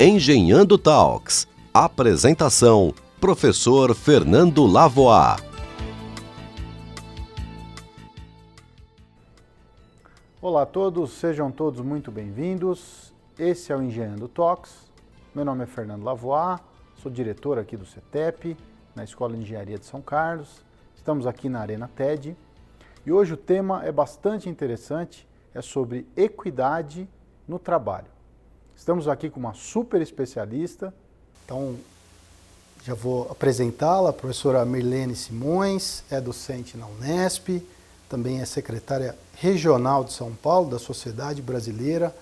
Engenhando Talks. Apresentação: Professor Fernando Lavoie. Olá a todos, sejam todos muito bem-vindos. Esse é o Engenhando Talks. Meu nome é Fernando Lavoie, sou diretor aqui do CETEP, na Escola de Engenharia de São Carlos. Estamos aqui na Arena TED e hoje o tema é bastante interessante, é sobre equidade no trabalho. Estamos aqui com uma super especialista, então já vou apresentá-la, a professora Mirlene Simões, é docente na Unesp, também é secretária regional de São Paulo, da Sociedade Brasileira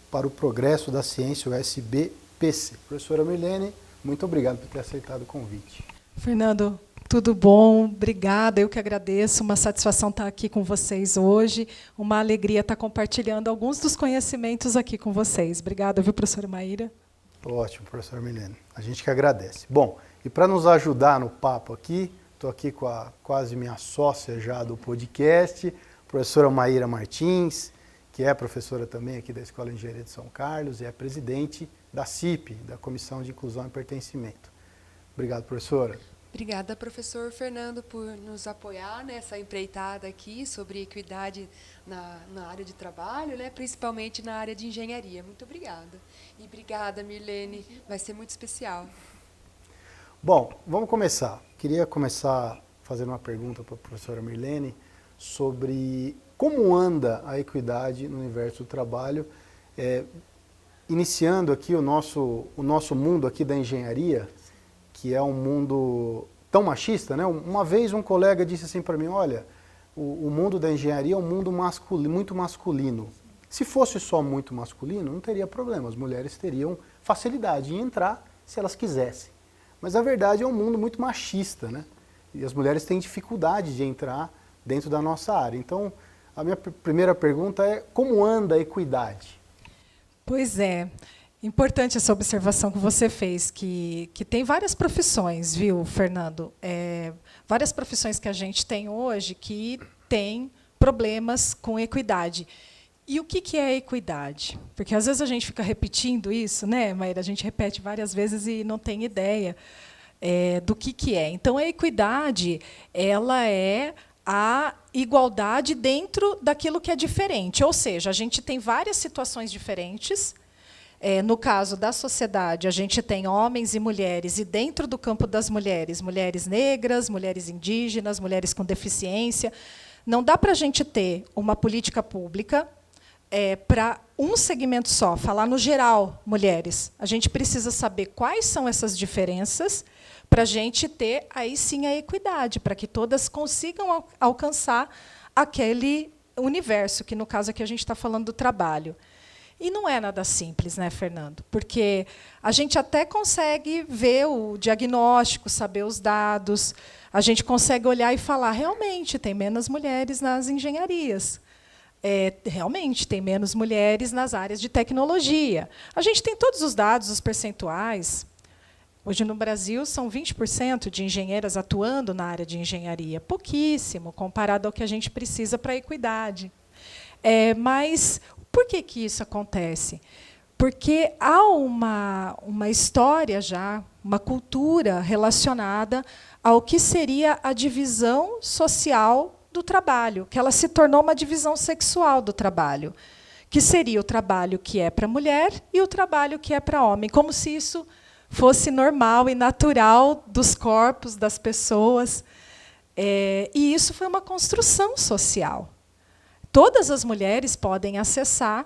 para o Progresso da Ciência, USBPC. Professora Mirlene, muito obrigado por ter aceitado o convite. Fernando, tudo bom? Obrigada, eu que agradeço. Uma satisfação estar aqui com vocês hoje. Uma alegria estar compartilhando alguns dos conhecimentos aqui com vocês. Obrigada, viu, professora Maíra? Ótimo, professora Mirlene. A gente que agradece. Bom, e para nos ajudar no papo aqui, estou aqui com a quase minha sócia já do podcast, professora Maíra Martins, que é professora também aqui da Escola de Engenharia de São Carlos e é presidente da CIP, da Comissão de Inclusão e Pertencimento. Obrigado, professora. Obrigada, professor Fernando, por nos apoiar nessa empreitada aqui sobre equidade na área de trabalho, né, principalmente na área de engenharia. Muito obrigada. E obrigada, Mirlene, vai ser muito especial. Bom, vamos começar. Queria começar fazendo uma pergunta para a professora Mirlene sobre como anda a equidade no universo do trabalho, iniciando aqui o nosso mundo aqui da engenharia, que é um mundo tão machista, né? Uma vez um colega disse assim para mim, olha, o mundo da engenharia é um mundo muito masculino. Se fosse só muito masculino, não teria problema, as mulheres teriam facilidade em entrar se elas quisessem. Mas a verdade é um mundo muito machista, né? E as mulheres têm dificuldade de entrar dentro da nossa área. Então, a minha primeira pergunta é, como anda a equidade? Pois é. Importante essa observação que você fez, que tem várias profissões, viu, Fernando? Várias profissões que a gente tem hoje que têm problemas com equidade. E o que é equidade? Porque às vezes a gente fica repetindo isso, né, Maíra? A gente repete várias vezes e não tem ideia do que é. Então, a equidade, ela é a igualdade dentro daquilo que é diferente. Ou seja, a gente tem várias situações diferentes. No caso da sociedade, a gente tem homens e mulheres, e dentro do campo das mulheres, mulheres negras, mulheres indígenas, mulheres com deficiência. Não dá para a gente ter uma política pública para um segmento só, falar no geral, mulheres. A gente precisa saber quais são essas diferenças para a gente ter, aí sim, a equidade, para que todas consigam alcançar aquele universo, que, no caso aqui, a gente está falando do trabalho. E não é nada simples, né, Fernando? Porque a gente até consegue ver o diagnóstico, saber os dados, a gente consegue olhar e falar, realmente, tem menos mulheres nas engenharias. Realmente, tem menos mulheres nas áreas de tecnologia. A gente tem todos os dados, os percentuais. Hoje, no Brasil, são 20% de engenheiras atuando na área de engenharia. Pouquíssimo, comparado ao que a gente precisa para a equidade. Mas por que isso acontece? Porque há uma história já, uma cultura relacionada ao que seria a divisão social do trabalho, que ela se tornou uma divisão sexual do trabalho, que seria o trabalho que é para mulher e o trabalho que é para homem, como se isso fosse normal e natural dos corpos das pessoas. E isso foi uma construção social. Todas as mulheres podem acessar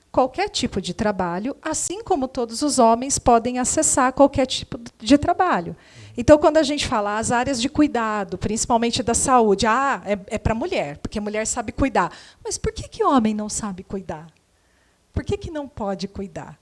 qualquer tipo de trabalho, assim como todos os homens podem acessar qualquer tipo de trabalho. Então, quando a gente fala as áreas de cuidado, principalmente da saúde, é para mulher, porque mulher sabe cuidar. Mas por que homem não sabe cuidar? Por que não pode cuidar?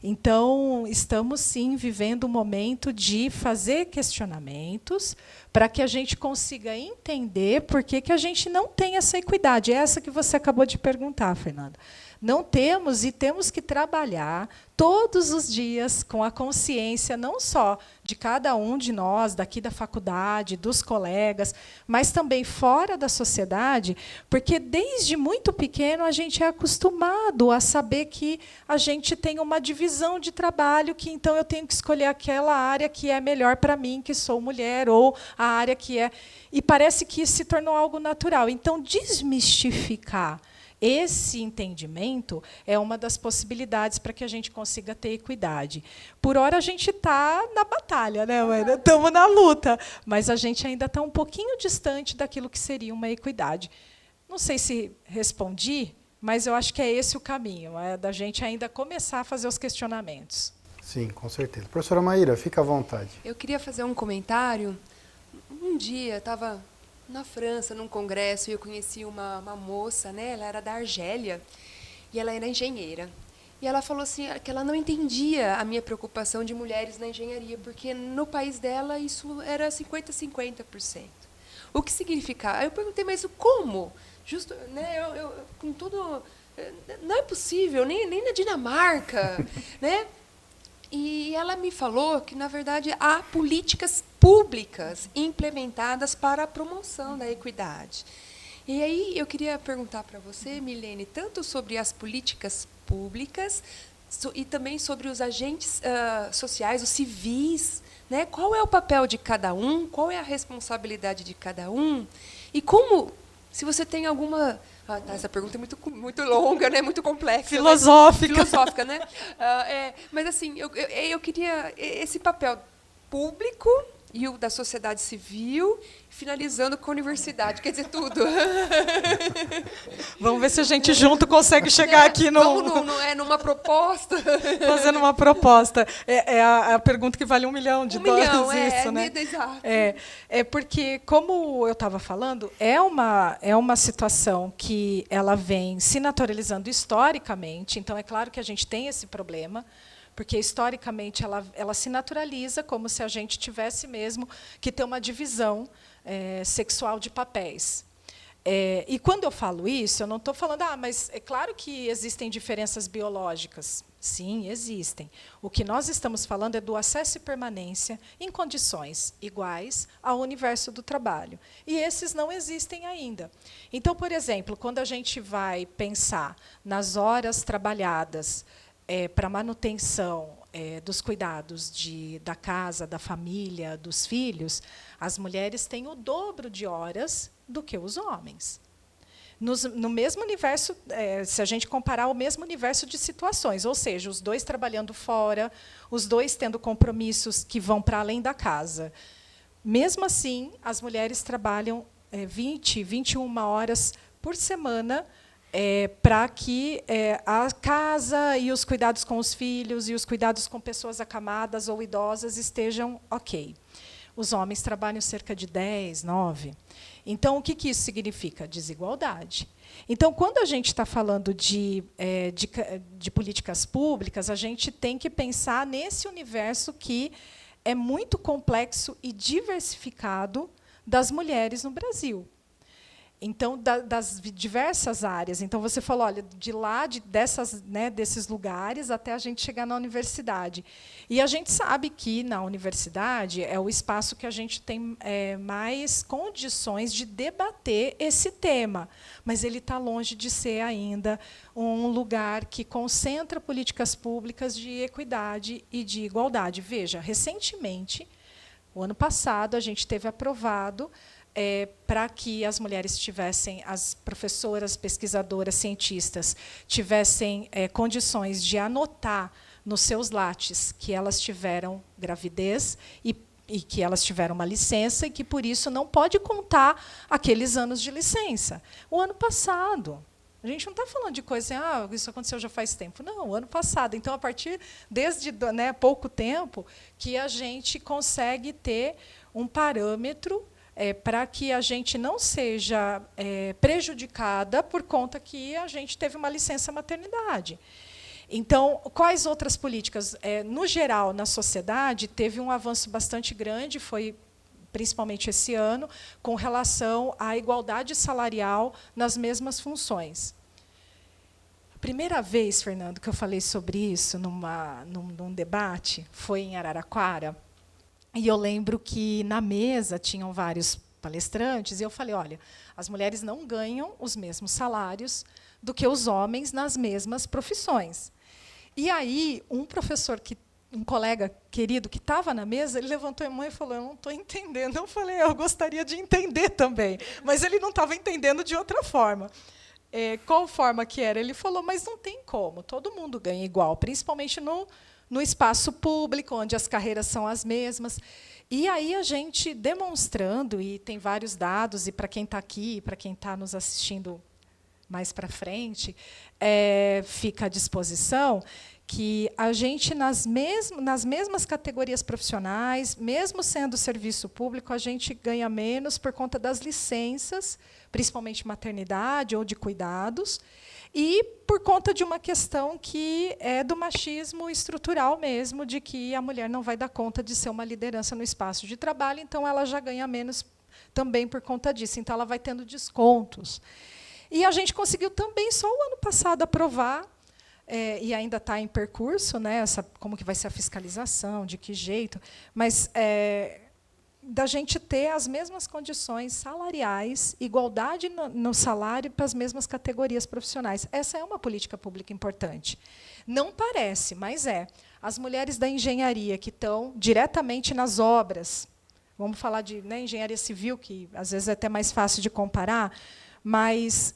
Então, estamos, sim, vivendo um momento de fazer questionamentos para que a gente consiga entender por que a gente não tem essa equidade. É essa que você acabou de perguntar, Fernando. Não temos e temos que trabalhar todos os dias com a consciência, não só de cada um de nós, daqui da faculdade, dos colegas, mas também fora da sociedade, porque desde muito pequeno a gente é acostumado a saber que a gente tem uma divisão de trabalho, que então eu tenho que escolher aquela área que é melhor para mim, que sou mulher, ou a área que é... E parece que isso se tornou algo natural. Então, desmistificar esse entendimento é uma das possibilidades para que a gente consiga ter equidade. Por hora, a gente está na batalha, né, Maíra? Estamos na luta, mas a gente ainda está um pouquinho distante daquilo que seria uma equidade. Não sei se respondi, mas eu acho que é esse o caminho, é da gente ainda começar a fazer os questionamentos. Sim, com certeza. Professora Maíra, fica à vontade. Eu queria fazer um comentário. Um dia, estava na França, num congresso, e eu conheci uma moça, né? Ela era da Argélia, e ela era engenheira. E ela falou assim, que ela não entendia a minha preocupação de mulheres na engenharia, porque no país dela isso era 50-50%. O que significava? Aí eu perguntei, mas como? Justo, né? Eu com tudo... Não é possível, nem na Dinamarca, né? E ela me falou que, na verdade, há políticas públicas implementadas para a promoção da equidade. E aí eu queria perguntar para você, Milene, tanto sobre as políticas públicas e também sobre os agentes sociais, os civis, né? Qual é o papel de cada um, qual é a responsabilidade de cada um, e como, se você tem alguma... essa pergunta é muito longa, né? Muito complexa. Filosófica. Filosófica, né? Mas, assim, eu queria esse papel público e o da sociedade civil, finalizando com a universidade. Quer dizer, tudo. Vamos ver se a gente junto consegue chegar aqui numa proposta. Fazendo uma proposta. É a pergunta que vale $1 milhão isso, né? Exato. É porque, como eu estava falando, é uma situação que ela vem se naturalizando historicamente. Então, é claro que a gente tem esse problema, porque, historicamente, ela se naturaliza como se a gente tivesse mesmo que ter uma divisão sexual de papéis. E, quando eu falo isso, eu não estou falando, mas é claro que existem diferenças biológicas. Sim, existem. O que nós estamos falando é do acesso e permanência em condições iguais ao universo do trabalho. E esses não existem ainda. Então, por exemplo, quando a gente vai pensar nas horas trabalhadas para manutenção dos cuidados da casa, da família, dos filhos, as mulheres têm o dobro de horas do que os homens. No mesmo universo, se a gente comparar o mesmo universo de situações, ou seja, os dois trabalhando fora, os dois tendo compromissos que vão para além da casa. Mesmo assim, as mulheres trabalham 20, 21 horas por semana, para que a casa e os cuidados com os filhos e os cuidados com pessoas acamadas ou idosas estejam ok. Os homens trabalham cerca de 10, 9. Então, o que isso significa? Desigualdade. Então, quando a gente está falando de políticas públicas, a gente tem que pensar nesse universo que é muito complexo e diversificado das mulheres no Brasil. Então, das diversas áreas. Então, você falou, olha, de lá, desses lugares, até a gente chegar na universidade. E a gente sabe que, na universidade, é o espaço que a gente tem mais condições de debater esse tema. Mas ele está longe de ser ainda um lugar que concentra políticas públicas de equidade e de igualdade. Veja, recentemente, o ano passado, a gente teve aprovado para que as mulheres tivessem, as professoras, pesquisadoras, cientistas, tivessem condições de anotar nos seus lates que elas tiveram gravidez e que elas tiveram uma licença e que, por isso, não pode contar aqueles anos de licença. O ano passado. A gente não está falando de coisa assim, isso aconteceu já faz tempo. Não, o ano passado. Então, a partir desde pouco tempo, que a gente consegue ter um parâmetro para que a gente não seja prejudicada por conta que a gente teve uma licença maternidade. Então, quais outras políticas? No geral, na sociedade, teve um avanço bastante grande, foi principalmente esse ano, com relação à igualdade salarial nas mesmas funções. primeira vez, Fernando, que eu falei sobre isso num debate foi em Araraquara. E eu lembro que na mesa tinham vários palestrantes, e eu falei, olha, as mulheres não ganham os mesmos salários do que os homens nas mesmas profissões. E aí, um colega querido que estava na mesa, ele levantou a mão e falou, eu não estou entendendo. Eu falei, eu gostaria de entender também. Mas ele não estava entendendo de outra forma. Qual forma que era? Ele falou, mas não tem como, todo mundo ganha igual, principalmente no espaço público, onde as carreiras são as mesmas. E aí a gente demonstrando, e tem vários dados, e para quem está aqui, para quem está nos assistindo mais para frente, fica à disposição, que a gente, nas mesmas categorias profissionais, mesmo sendo serviço público, a gente ganha menos por conta das licenças, principalmente maternidade ou de cuidados, e por conta de uma questão que é do machismo estrutural mesmo, de que a mulher não vai dar conta de ser uma liderança no espaço de trabalho, então ela já ganha menos também por conta disso. Então, ela vai tendo descontos. E a gente conseguiu também, só o ano passado, aprovar, e ainda está em percurso, né, como que vai ser a fiscalização, de que jeito, mas da gente ter as mesmas condições salariais, igualdade no salário para as mesmas categorias profissionais. Essa é uma política pública importante. Não parece, mas é. As mulheres da engenharia que estão diretamente nas obras, vamos falar de engenharia civil, que às vezes é até mais fácil de comparar, mas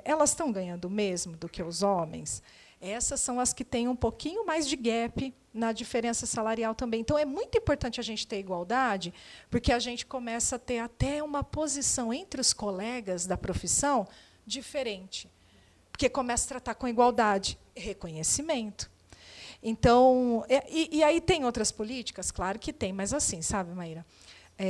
elas estão ganhando o mesmo do que os homens. Essas são as que têm um pouquinho mais de gap na diferença salarial também. Então, é muito importante a gente ter igualdade, porque a gente começa a ter até uma posição entre os colegas da profissão diferente, porque começa a tratar com igualdade, reconhecimento. Então, e aí tem outras políticas? Claro que tem, mas assim, sabe, Maíra?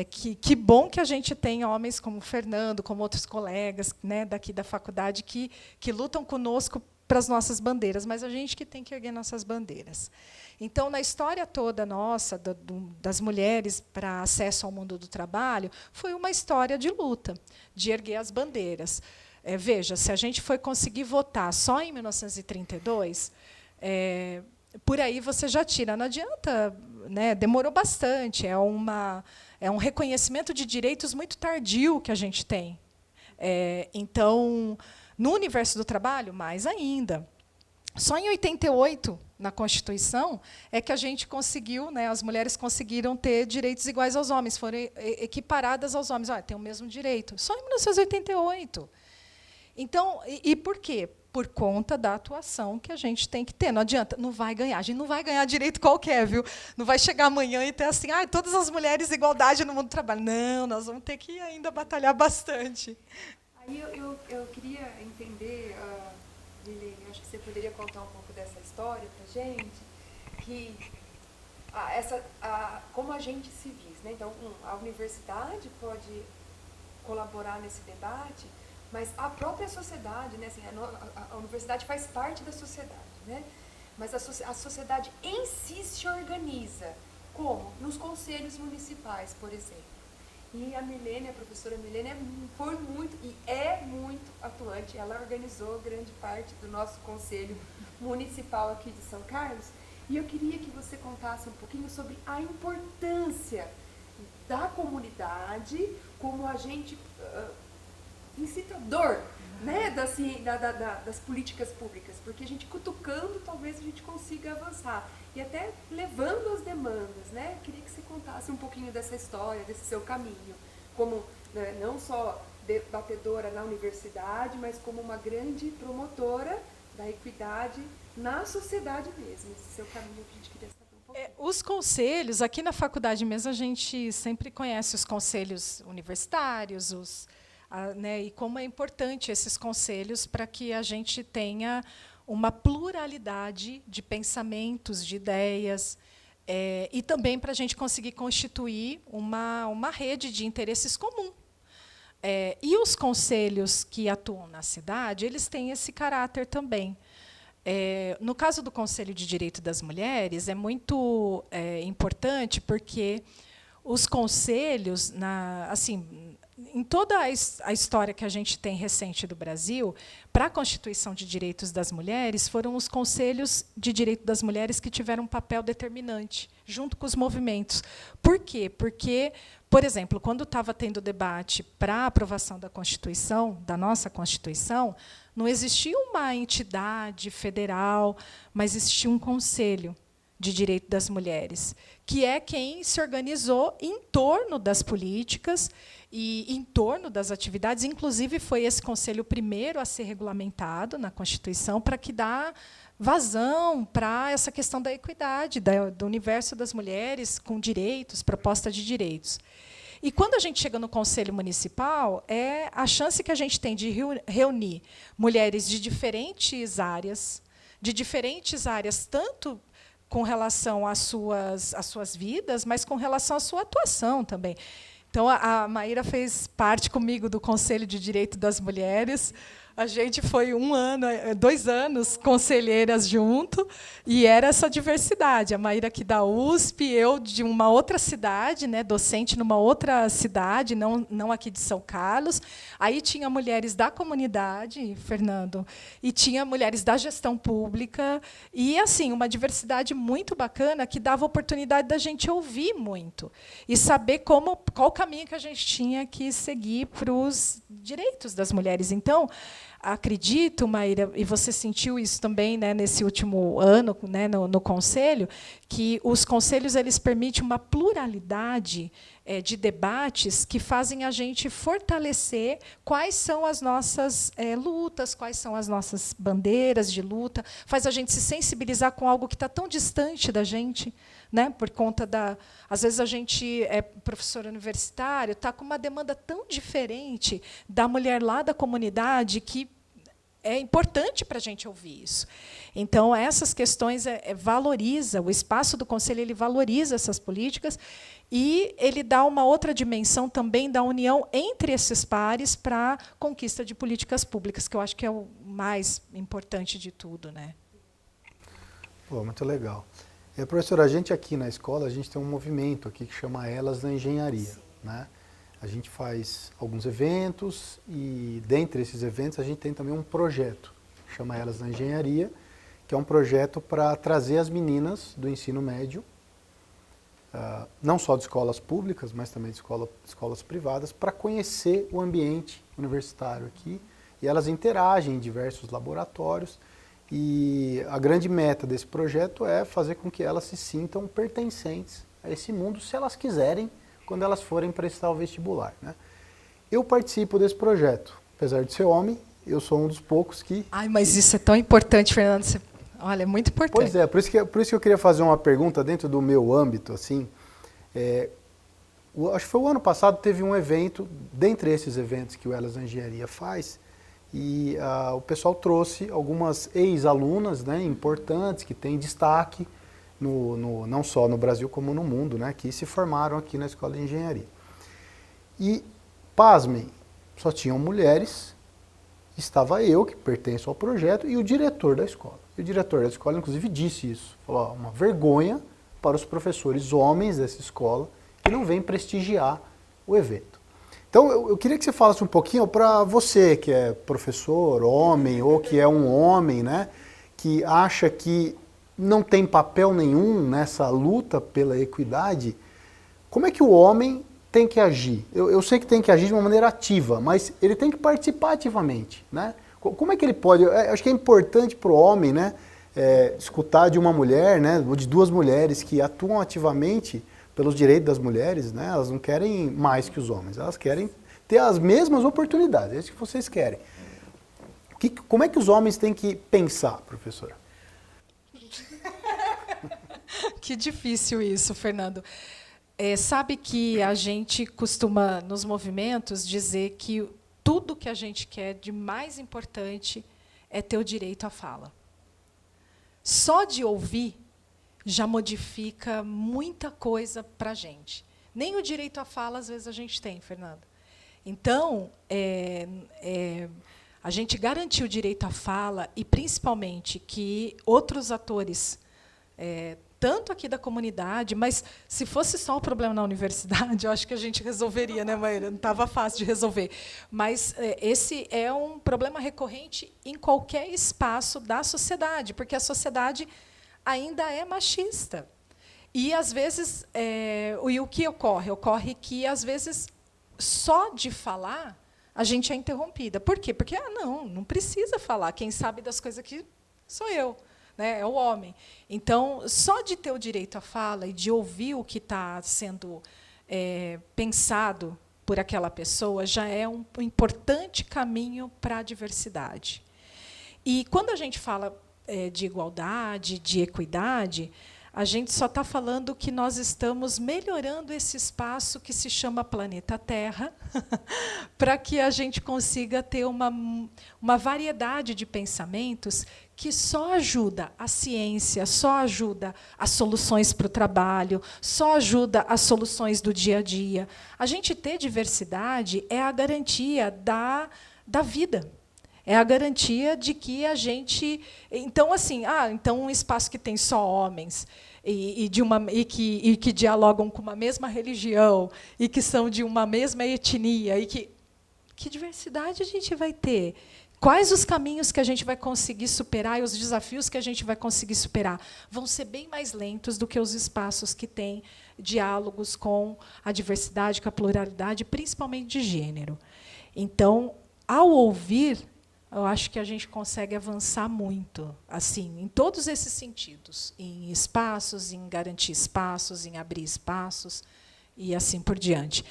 Que bom que a gente tem homens como o Fernando, como outros colegas, né, daqui da faculdade, que lutam conosco para as nossas bandeiras, mas a gente que tem que erguer nossas bandeiras. Então, na história toda nossa, das mulheres para acesso ao mundo do trabalho, foi uma história de luta, de erguer as bandeiras. Veja, se a gente foi conseguir votar só em 1932, por aí você já tira. Não adianta, né, demorou bastante, é um reconhecimento de direitos muito tardio que a gente tem. Então, no universo do trabalho, mais ainda. Só em 88, na Constituição, é que a gente conseguiu, né, as mulheres conseguiram ter direitos iguais aos homens, foram equiparadas aos homens. Olha, tem o mesmo direito. Só em 1988. Então, e por quê? Por conta da atuação que a gente tem que ter. Não adianta, não vai ganhar. A gente não vai ganhar direito qualquer, viu? Não vai chegar amanhã e ter assim, todas as mulheres igualdade no mundo do trabalho. Não, nós vamos ter que ainda batalhar bastante. Aí eu queria entender, Milene, acho que você poderia contar um pouco dessa história para a gente, que como agentes civis, né? Então, a universidade pode colaborar nesse debate, mas a própria sociedade, né? Assim, a universidade faz parte da sociedade, né? Mas a sociedade em si se organiza. Como? Nos conselhos municipais, por exemplo. E a professora Milene, foi muito e é muito atuante. Ela organizou grande parte do nosso conselho municipal aqui de São Carlos. E eu queria que você contasse um pouquinho sobre a importância da comunidade como agente incitador, né, das políticas públicas. Porque a gente cutucando, talvez a gente consiga avançar. E até levando as demandas, né? Eu queria que você contasse um pouquinho dessa história, desse seu caminho, como, né, não só debatedora na universidade, mas como uma grande promotora da equidade na sociedade mesmo. Esse seu caminho que a gente queria saber um pouquinho. Os conselhos, aqui na faculdade mesmo, a gente sempre conhece os conselhos universitários, né, e como é importante esses conselhos para que a gente tenha uma pluralidade de pensamentos, de ideias, e também para a gente conseguir constituir uma rede de interesses comum. E os conselhos que atuam na cidade, eles têm esse caráter também. No caso do Conselho de Direito das Mulheres, é muito importante, porque os conselhos, assim, em toda a história que a gente tem recente do Brasil, para a Constituição de Direitos das Mulheres, foram os conselhos de direito das mulheres que tiveram um papel determinante, junto com os movimentos. Por quê? Porque, por exemplo, quando estava tendo debate para a aprovação da Constituição, da nossa Constituição, não existia uma entidade federal, mas existia um conselho de direito das mulheres, que é quem se organizou em torno das políticas e em torno das atividades. Inclusive, foi esse conselho o primeiro a ser regulamentado na Constituição para que dá vazão para essa questão da equidade, do universo das mulheres com direitos, proposta de direitos. E quando a gente chega no Conselho Municipal, é a chance que a gente tem de reunir mulheres de diferentes áreas, tanto com relação às suas vidas, mas com relação à sua atuação também. Então, a Maíra fez parte comigo do Conselho de Direito das Mulheres. A gente foi 2 anos conselheiras junto, e era essa diversidade. A Maíra aqui da USP, eu de uma outra cidade, né, docente numa outra cidade, não aqui de São Carlos. Aí tinha mulheres da comunidade, Fernando, e tinha mulheres da gestão pública, e assim uma diversidade muito bacana que dava oportunidade da gente ouvir muito e saber qual o caminho que a gente tinha que seguir para os direitos das mulheres. Então, acredito, Maíra, e você sentiu isso também, né, nesse último ano, né, no Conselho, que os conselhos eles permitem uma pluralidade de debates que fazem a gente fortalecer quais são as nossas lutas, quais são as nossas bandeiras de luta, faz a gente se sensibilizar com algo que está tão distante da gente, né, por conta às vezes a gente é professor universitário, está com uma demanda tão diferente da mulher lá da comunidade que é importante para a gente ouvir isso. Então, essas questões valoriza, o espaço do Conselho ele valoriza essas políticas e ele dá uma outra dimensão também da união entre esses pares para a conquista de políticas públicas, que eu acho que é o mais importante de tudo, né? Pô, muito legal. Professora, a gente aqui na escola, a gente tem um movimento aqui que chama Elas da Engenharia, né? A gente faz alguns eventos e, dentre esses eventos, a gente tem também um projeto, que chama Elas da Engenharia, que é um projeto para trazer as meninas do ensino médio, não só de escolas públicas, mas também de escolas privadas, para conhecer o ambiente universitário aqui. E elas interagem em diversos laboratórios. E a grande meta desse projeto é fazer com que elas se sintam pertencentes a esse mundo, se elas quiserem, quando elas forem prestar o vestibular, né? Eu participo desse projeto. Apesar de ser homem, eu sou um dos poucos que... Ai, mas isso é tão importante, Fernando. Olha, é muito importante. Pois é, por isso que eu queria fazer uma pergunta dentro do meu âmbito, assim. Acho que foi o ano passado, teve um evento, dentre esses eventos que o Elas da Engenharia faz, e o pessoal trouxe algumas ex-alunas, né, importantes, que têm destaque, não só no Brasil como no mundo, né, que se formaram aqui na Escola de Engenharia. E, pasmem, só tinham mulheres, estava eu, que pertenço ao projeto, e o diretor da escola. E o diretor da escola, inclusive, disse isso. Falou, uma vergonha para os professores homens dessa escola que não vêm prestigiar o evento. Então, eu queria que você falasse um pouquinho para você, que é professor, homem, ou que é um homem, né, que acha que não tem papel nenhum nessa luta pela equidade. Como é que o homem tem que agir? Eu sei que tem que agir de uma maneira ativa, mas ele tem que participar ativamente, né? Como é que ele pode? Eu acho que é importante para o homem, né, escutar de uma mulher, né, ou de duas mulheres que atuam ativamente pelos direitos das mulheres, né? Elas não querem mais que os homens, elas querem ter as mesmas oportunidades, é isso que vocês querem. Como é que os homens têm que pensar, professora? Que difícil isso, Fernando. Sabe que a gente costuma, nos movimentos, dizer que tudo que a gente quer de mais importante é ter o direito à fala. Só de ouvir já modifica muita coisa para a gente. Nem o direito à fala, às vezes, a gente tem, Fernando. Então, a gente garantir o direito à fala e, principalmente, que outros atores tanto aqui da comunidade, mas se fosse só um problema na universidade, eu acho que a gente resolveria, né, Maíra? Não estava fácil de resolver. Mas esse é um problema recorrente em qualquer espaço da sociedade, porque a sociedade ainda é machista. E, às vezes, e o que ocorre? Ocorre que, às vezes, só de falar, a gente é interrompida. Por quê? Porque, não precisa falar. Quem sabe das coisas aqui sou eu. Né, é o homem. Então, só de ter o direito à fala e de ouvir o que está sendo pensado por aquela pessoa já é um importante caminho para a diversidade. E, quando a gente fala de igualdade, de equidade, a gente só está falando que nós estamos melhorando esse espaço que se chama planeta Terra, para que a gente consiga ter uma variedade de pensamentos que só ajuda a ciência, só ajuda as soluções para o trabalho, só ajuda as soluções do dia a dia. A gente ter diversidade é a garantia da vida. É a garantia de que a gente... Então, assim, então um espaço que tem só homens e que dialogam com uma mesma religião e que são de uma mesma etnia, que diversidade a gente vai ter? Quais os caminhos que a gente vai conseguir superar e os desafios que a gente vai conseguir superar? Vão ser bem mais lentos do que os espaços que têm diálogos com a diversidade, com a pluralidade, principalmente de gênero. Então, ao ouvir, eu acho que a gente consegue avançar muito, assim, em todos esses sentidos, em espaços, em garantir espaços, em abrir espaços e assim por diante.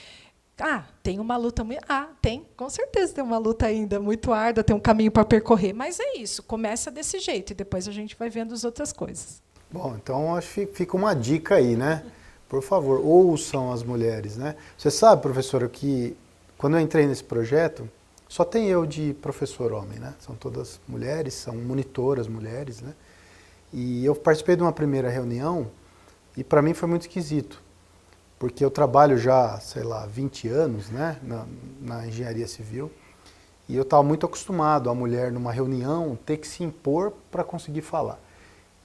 Tem uma luta muito... tem, com certeza tem uma luta ainda muito árdua, tem um caminho para percorrer, mas é isso, começa desse jeito e depois a gente vai vendo as outras coisas. Bom, então acho que fica uma dica aí, né? Por favor, ouçam as mulheres, né? Você sabe, professora, que quando eu entrei nesse projeto, só tem eu de professor homem, né? São todas mulheres, são monitoras mulheres, né? E eu participei de uma primeira reunião e para mim foi muito esquisito, porque eu trabalho já, sei lá, 20 anos, né, na engenharia civil, e eu estava muito acostumado a mulher numa reunião ter que se impor para conseguir falar.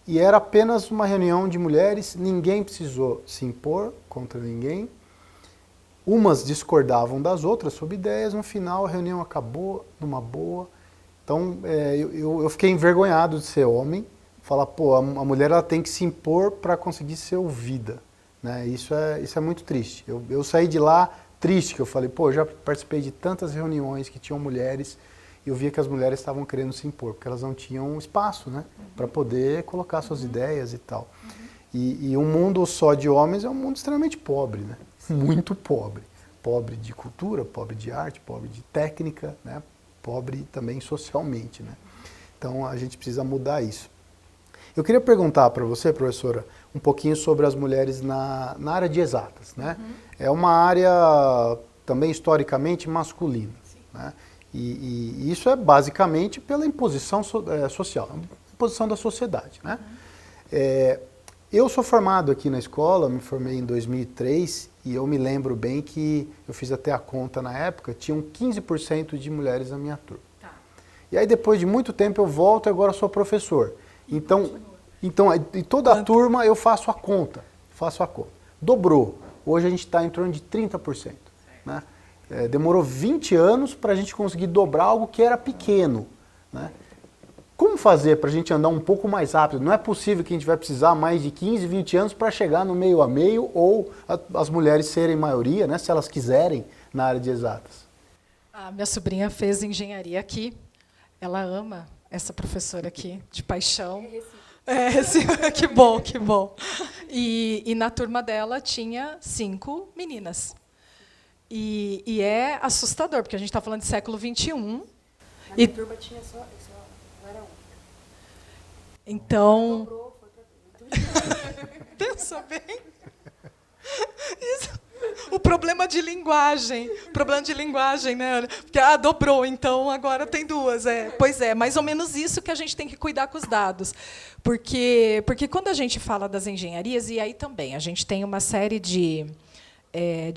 E era apenas uma reunião de mulheres, ninguém precisou se impor contra ninguém. Umas discordavam das outras sobre ideias, no final a reunião acabou numa boa. Então, eu fiquei envergonhado de ser homem, falar, a mulher ela tem que se impor para conseguir ser ouvida. Né? Isso é muito triste. Eu saí de lá triste, que eu falei, eu já participei de tantas reuniões que tinham mulheres, e eu via que as mulheres estavam querendo se impor, porque elas não tinham espaço, né, para poder colocar suas ideias e tal. E um mundo só de homens é um mundo extremamente pobre, né? Muito pobre. Pobre de cultura, pobre de arte, pobre de técnica, né? Pobre também socialmente, né? Então a gente precisa mudar isso. Eu queria perguntar para você, professora, um pouquinho sobre as mulheres na área de exatas, né? É uma área também historicamente masculina, né? E isso é basicamente pela imposição social, imposição da sociedade, né? Eu sou formado aqui na escola, me formei em 2003 e eu me lembro bem que eu fiz até a conta na época, tinham 15% de mulheres na minha turma. Tá. E aí depois de muito tempo eu volto e agora sou professor. Então em toda a turma eu faço a conta. Dobrou. Hoje a gente está em torno de 30%. Né? Demorou 20 anos para a gente conseguir dobrar algo que era pequeno. Né? Como fazer para a gente andar um pouco mais rápido? Não é possível que a gente vai precisar mais de 15, 20 anos para chegar no meio a meio ou as mulheres serem maioria, né, se elas quiserem, na área de exatas. A minha sobrinha fez engenharia aqui. Ela ama essa professora aqui, de paixão. Que bom, que bom. E na turma dela tinha 5 meninas. E é assustador, porque a gente está falando de século XXI. Na minha turma tinha só era um. Então... Pensa bem. Isso. O problema de linguagem. Né? Porque dobrou, então agora tem 2. Pois é, mais ou menos isso que a gente tem que cuidar com os dados. Porque quando a gente fala das engenharias, e aí também, a gente tem uma série de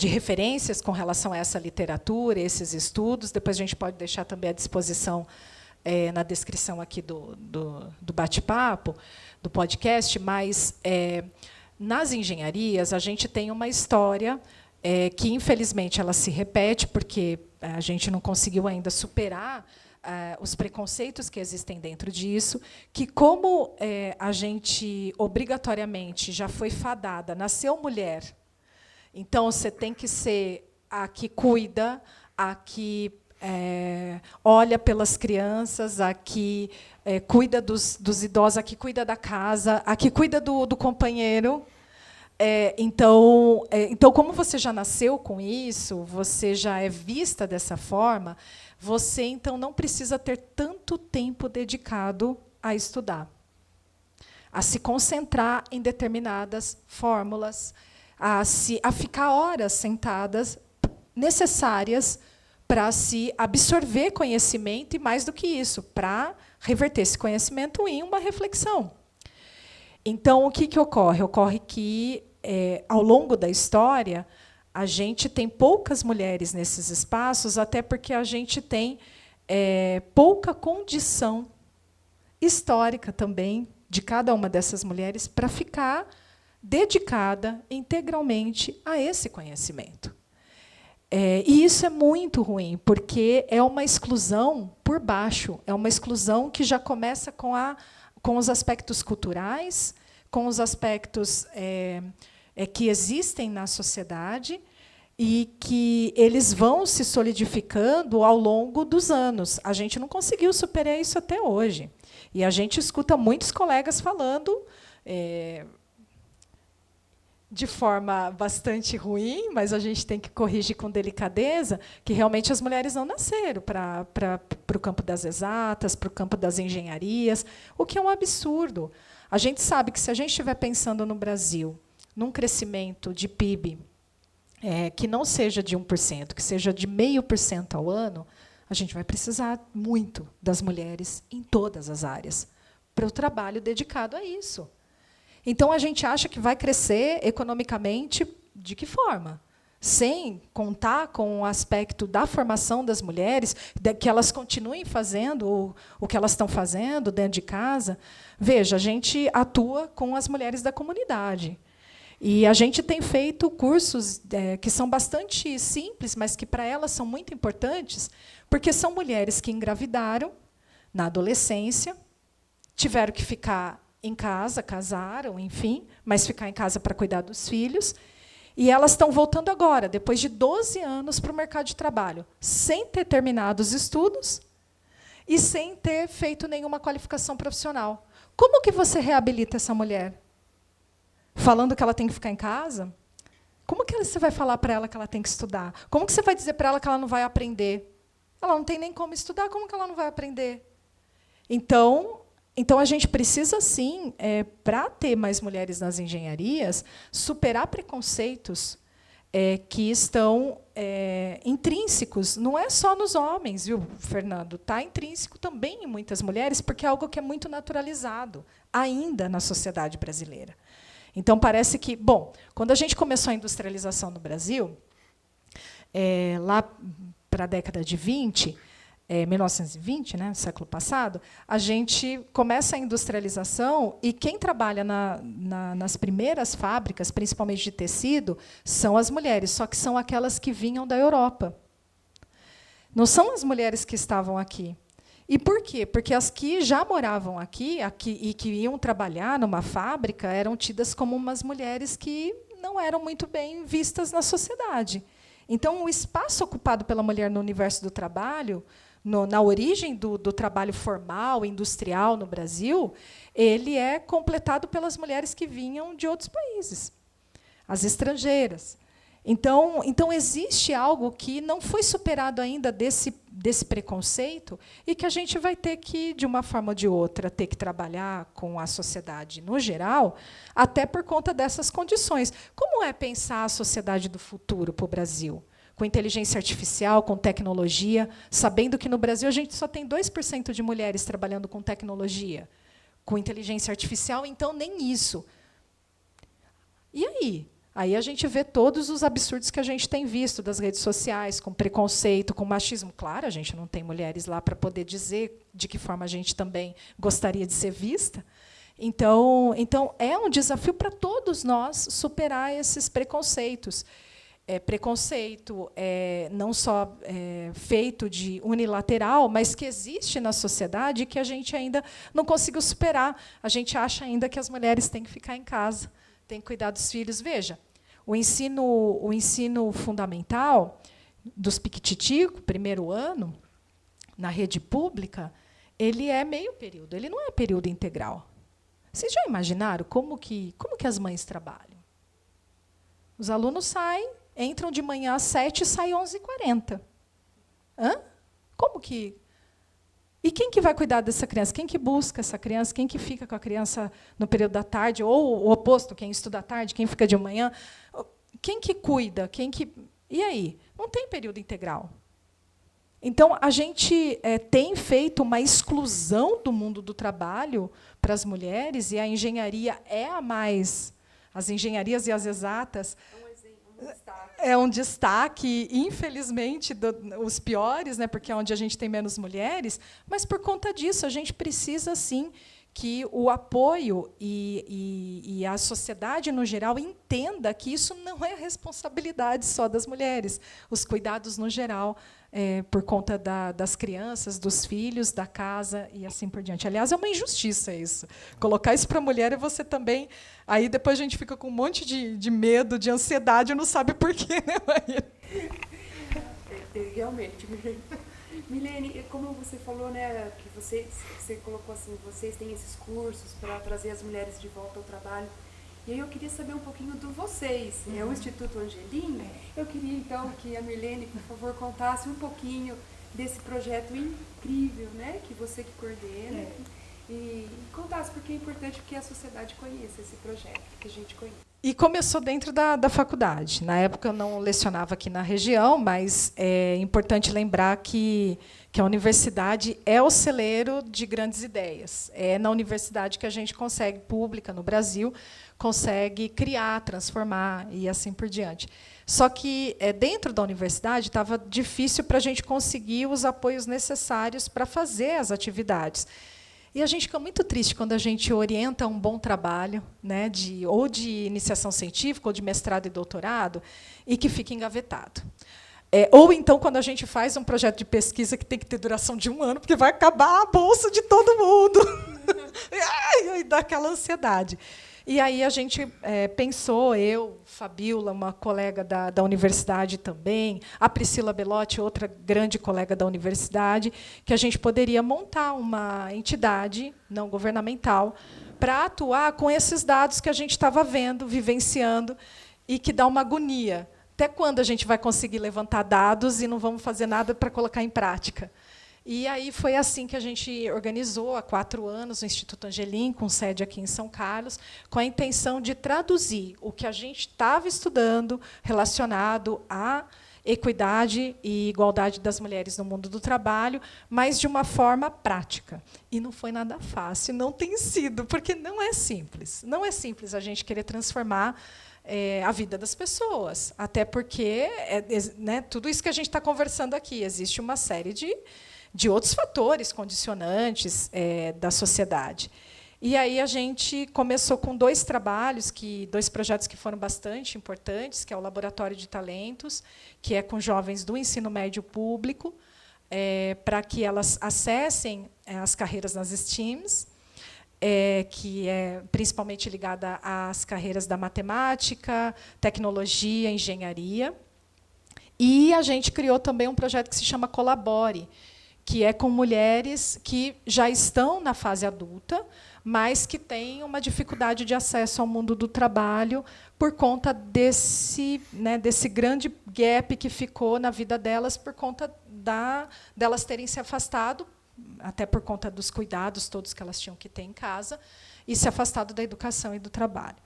referências com relação a essa literatura, esses estudos, depois a gente pode deixar também à disposição na descrição aqui do bate-papo, do podcast, mas nas engenharias a gente tem uma história que, infelizmente, ela se repete, porque a gente não conseguiu ainda superar os preconceitos que existem dentro disso, que, como a gente obrigatoriamente já foi fadada, nasceu mulher, então você tem que ser a que cuida, a que olha pelas crianças, a que cuida dos idosos, a que cuida da casa, a que cuida do companheiro. Então, como você já nasceu com isso, você já é vista dessa forma, você, então, não precisa ter tanto tempo dedicado a estudar, a se concentrar em determinadas fórmulas, a ficar horas sentadas necessárias para se absorver conhecimento, e, mais do que isso, para reverter esse conhecimento em uma reflexão. Então, o que ocorre? Ocorre que, ao longo da história, a gente tem poucas mulheres nesses espaços, até porque a gente tem pouca condição histórica também de cada uma dessas mulheres para ficar dedicada integralmente a esse conhecimento. E isso é muito ruim, porque é uma exclusão por baixo, é uma exclusão que já começa com os aspectos culturais, com os aspectos que existem na sociedade e que eles vão se solidificando ao longo dos anos. A gente não conseguiu superar isso até hoje. E a gente escuta muitos colegas falando de forma bastante ruim, mas a gente tem que corrigir com delicadeza, que realmente as mulheres não nasceram para o campo das exatas, para o campo das engenharias, o que é um absurdo. A gente sabe que, se a gente estiver pensando no Brasil, num crescimento de PIB que não seja de 1%, que seja de 0,5% ao ano, a gente vai precisar muito das mulheres em todas as áreas para o trabalho dedicado a isso. Então, a gente acha que vai crescer economicamente de que forma? Sem contar com o aspecto da formação das mulheres, que elas continuem fazendo o que elas estão fazendo dentro de casa. Veja, a gente atua com as mulheres da comunidade. E a gente tem feito cursos que são bastante simples, mas que, para elas, são muito importantes, porque são mulheres que engravidaram na adolescência, tiveram que ficar em casa, casaram, enfim, mas ficar em casa para cuidar dos filhos. E elas estão voltando agora, depois de 12 anos, para o mercado de trabalho, sem ter terminado os estudos e sem ter feito nenhuma qualificação profissional. Como que você reabilita essa mulher? Falando que ela tem que ficar em casa? Como que você vai falar para ela que ela tem que estudar? Como que você vai dizer para ela que ela não vai aprender? Ela não tem nem como estudar, como que ela não vai aprender? Então a gente precisa, sim, para ter mais mulheres nas engenharias, superar preconceitos que estão intrínsecos. Não é só nos homens, viu, Fernando? Está intrínseco também em muitas mulheres, porque é algo que é muito naturalizado ainda na sociedade brasileira. Então, parece que, bom, quando a gente começou a industrialização no Brasil, lá para a década de 1920, né, século passado, a gente começa a industrialização, e quem trabalha nas primeiras fábricas, principalmente de tecido, são as mulheres, só que são aquelas que vinham da Europa. Não são as mulheres que estavam aqui. E por quê? Porque as que já moravam aqui e que iam trabalhar numa fábrica eram tidas como umas mulheres que não eram muito bem vistas na sociedade. Então, o espaço ocupado pela mulher no universo do trabalho, na origem do trabalho formal, industrial no Brasil, ele é completado pelas mulheres que vinham de outros países, as estrangeiras. Então, existe algo que não foi superado ainda desse preconceito e que a gente vai ter que, de uma forma ou de outra, ter que trabalhar com a sociedade no geral, até por conta dessas condições. Como é pensar a sociedade do futuro para o Brasil? Com inteligência artificial, com tecnologia, sabendo que no Brasil a gente só tem 2% de mulheres trabalhando com tecnologia. Com inteligência artificial, então, nem isso. E aí? Aí a gente vê todos os absurdos que a gente tem visto das redes sociais, com preconceito, com machismo. Claro, a gente não tem mulheres lá para poder dizer de que forma a gente também gostaria de ser vista. Então é um desafio para todos nós superar esses preconceitos. Preconceito não só feito de unilateral, mas que existe na sociedade e que a gente ainda não conseguiu superar. A gente acha ainda que as mulheres têm que ficar em casa, têm que cuidar dos filhos. Veja, o ensino fundamental dos piquititicos, primeiro ano, na rede pública, ele é meio período, ele não é período integral. Vocês já imaginaram como que as mães trabalham? Os alunos entram de manhã às 7h e saem às 11h40. Como que... E quem que vai cuidar dessa criança? Quem que busca essa criança? Quem que fica com a criança no período da tarde? Ou o oposto, quem estuda à tarde, quem fica de manhã? Quem que cuida? E aí? Não tem período integral. Então, a gente tem feito uma exclusão do mundo do trabalho para as mulheres, e a engenharia é a mais... As engenharias e as exatas... É um destaque, infelizmente, os piores, né, porque é onde a gente tem menos mulheres, mas, por conta disso, a gente precisa, sim, que o apoio e a sociedade, no geral, entenda que isso não é responsabilidade só das mulheres. Os cuidados, no geral, por conta das crianças, dos filhos, da casa e assim por diante. Aliás, é uma injustiça isso. Colocar isso para a mulher e você também... Aí depois a gente fica com um monte de medo, de ansiedade, e não sabe por quê, né, Maíra? Realmente, Milene, como você falou, né, que você colocou assim, vocês têm esses cursos para trazer as mulheres de volta ao trabalho. E aí eu queria saber um pouquinho do vocês. É o Instituto Angelim. Eu queria, então, que a Milene, por favor, contasse um pouquinho desse projeto incrível, né, que você que coordena. E contasse, porque é importante que a sociedade conheça esse projeto, que a gente conheça. E começou dentro da faculdade. Na época, eu não lecionava aqui na região, mas é importante lembrar que a universidade é o celeiro de grandes ideias. É na universidade que a gente consegue, pública no Brasil, consegue criar, transformar e assim por diante. Só que dentro da universidade estava difícil para a gente conseguir os apoios necessários para fazer as atividades. E a gente fica muito triste quando a gente orienta um bom trabalho, né, ou de iniciação científica, ou de mestrado e doutorado, e que fica engavetado. Ou então, quando a gente faz um projeto de pesquisa que tem que ter duração de 1 ano, porque vai acabar a bolsa de todo mundo. E dá aquela ansiedade. E aí a gente pensou, eu, Fabiola, uma colega da universidade também, a Priscila Belotti, outra grande colega da universidade, que a gente poderia montar uma entidade não governamental para atuar com esses dados que a gente estava vendo, vivenciando, e que dá uma agonia. Até quando a gente vai conseguir levantar dados e não vamos fazer nada para colocar em prática? E aí foi assim que a gente organizou, há 4 anos, o Instituto Angelim, com sede aqui em São Carlos, com a intenção de traduzir o que a gente estava estudando relacionado à equidade e igualdade das mulheres no mundo do trabalho, mas de uma forma prática. E não foi nada fácil, não tem sido, porque não é simples. Não é simples a gente querer transformar a vida das pessoas, até porque né, tudo isso que a gente está conversando aqui, existe uma série de outros fatores condicionantes da sociedade. E aí a gente começou com 2 projetos que foram bastante importantes, que é o Laboratório de Talentos, que é com jovens do ensino médio público, para que elas acessem as carreiras nas STEAMs, que é principalmente ligada às carreiras da matemática, tecnologia, engenharia. E a gente criou também um projeto que se chama Colabore, que é com mulheres que já estão na fase adulta, mas que têm uma dificuldade de acesso ao mundo do trabalho por conta desse grande gap que ficou na vida delas por conta delas terem se afastado, até por conta dos cuidados todos que elas tinham que ter em casa, e se afastado da educação e do trabalho.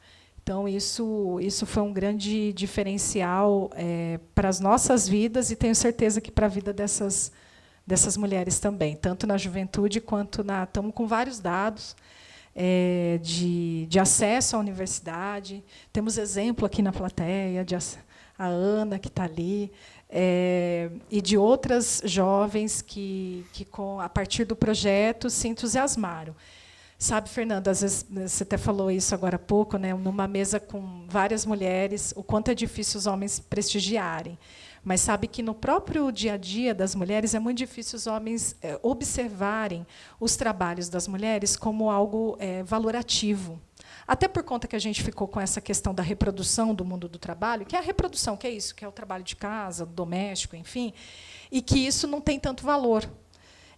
Então, isso foi um grande diferencial para as nossas vidas, e tenho certeza que para a vida dessas mulheres também, tanto na juventude quanto estamos com vários dados. de acesso à universidade. Temos exemplo aqui na plateia, a Ana, que está ali, e de outras jovens que a partir do projeto, se entusiasmaram. Sabe, Fernanda, às vezes você até falou isso agora há pouco, né, numa mesa com várias mulheres, o quanto é difícil os homens prestigiarem. Mas sabe que no próprio dia a dia das mulheres é muito difícil os homens observarem os trabalhos das mulheres como algo valorativo. Até por conta que a gente ficou com essa questão da reprodução do mundo do trabalho, que é a reprodução, que é isso, que é o trabalho de casa, doméstico, enfim, e que isso não tem tanto valor.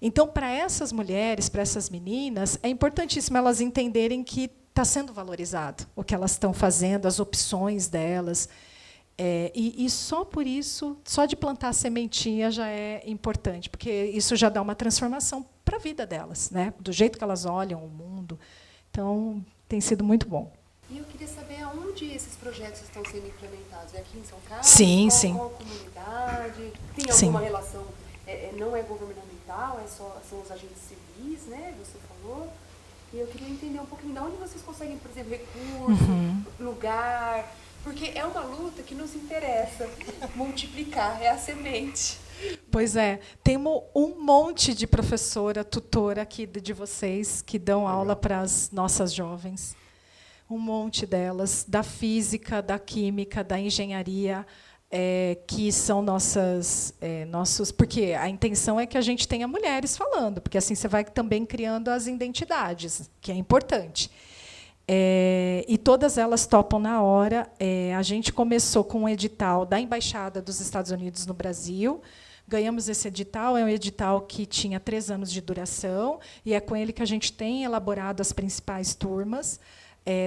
Então, para essas mulheres, para essas meninas, é importantíssimo elas entenderem que está sendo valorizado o que elas estão fazendo, as opções delas. E só por isso, só de plantar a sementinha já é importante, porque isso já dá uma transformação para a vida delas, né? Do jeito que elas olham o mundo. Então, tem sido muito bom. E eu queria saber aonde esses projetos estão sendo implementados. É aqui em São Carlos? Sim, sim. Qual comunidade? Tem Sim. alguma relação? Não é governamental, são os agentes civis, né? Você falou. E eu queria entender um pouquinho de onde vocês conseguem, por exemplo, recurso, lugar. Porque é uma luta que nos interessa multiplicar, é a semente. Pois é, temos um monte de professora, tutora aqui de vocês que dão aula para as nossas jovens. Um monte delas, da física, da química, da engenharia, que são nossos... Porque a intenção é que a gente tenha mulheres falando, porque assim você vai também criando as identidades, que é importante. E todas elas topam na hora. A gente começou com um edital da Embaixada dos Estados Unidos no Brasil. Ganhamos esse edital, é um edital que tinha 3 anos de duração, e é com ele que a gente tem elaborado as principais turmas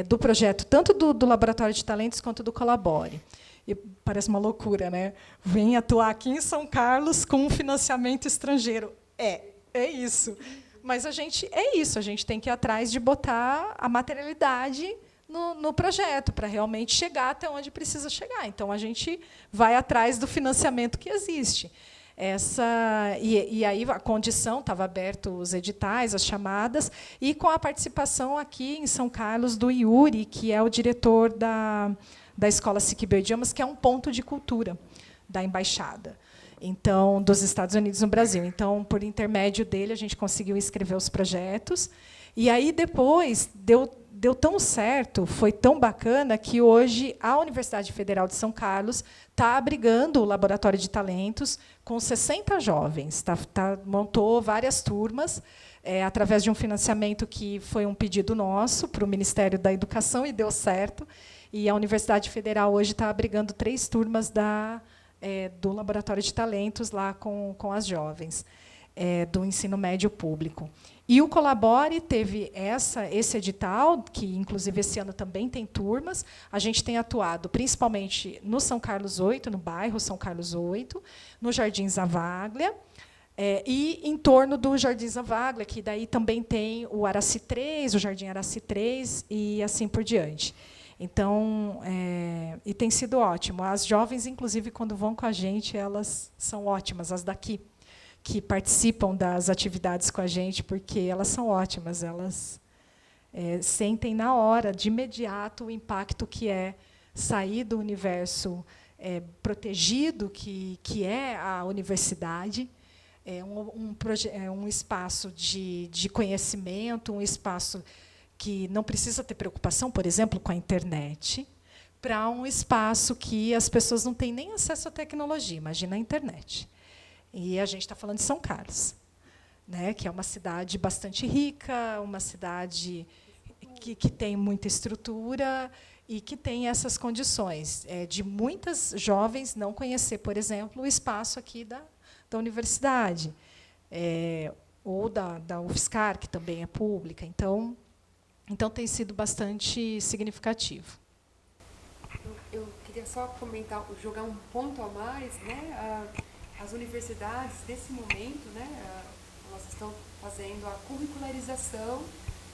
do projeto, tanto do Laboratório de Talentos quanto do Colabore. E parece uma loucura, né? Vem atuar aqui em São Carlos com um financiamento estrangeiro. É isso. Mas a gente tem que ir atrás de botar a materialidade no projeto, para realmente chegar até onde precisa chegar. Então, a gente vai atrás do financiamento que existe. E aí a condição, estava aberto os editais, as chamadas, e com a participação aqui em São Carlos do Yuri, que é o diretor da Escola SIC Bioidiomas, que é um ponto de cultura da Embaixada. Então, dos Estados Unidos no Brasil. Então, por intermédio dele, a gente conseguiu escrever os projetos. E aí, depois, deu tão certo, foi tão bacana, que hoje a Universidade Federal de São Carlos está abrigando o Laboratório de Talentos com 60 jovens. Montou várias turmas, através de um financiamento que foi um pedido nosso para o Ministério da Educação, e deu certo. E a Universidade Federal hoje está abrigando 3 turmas do Laboratório de Talentos lá com as jovens, do ensino médio público. E o Colabore teve esse edital, que, inclusive, esse ano também tem turmas. A gente tem atuado principalmente no São Carlos 8, no bairro São Carlos 8, no Jardim Zavaglia, e em torno do Jardim Zavaglia, que daí também tem o Araci 3, o Jardim Araci 3, e assim por diante. Então, e tem sido ótimo. As jovens, inclusive, quando vão com a gente, elas são ótimas, as daqui, que participam das atividades com a gente, porque elas são ótimas. Elas sentem na hora, de imediato, o impacto que é sair do universo protegido, que é a universidade, um espaço de conhecimento, um espaço que não precisa ter preocupação, por exemplo, com a internet, para um espaço que as pessoas não têm nem acesso à tecnologia. Imagina a internet. E a gente está falando de São Carlos, né, que é uma cidade bastante rica, uma cidade que tem muita estrutura e que tem essas condições de muitas jovens não conhecer, por exemplo, o espaço aqui da universidade, ou da UFSCar, que também é pública. Então, tem sido bastante significativo. Eu queria só comentar, jogar um ponto a mais, né? As universidades, nesse momento, né, elas estão fazendo a curricularização,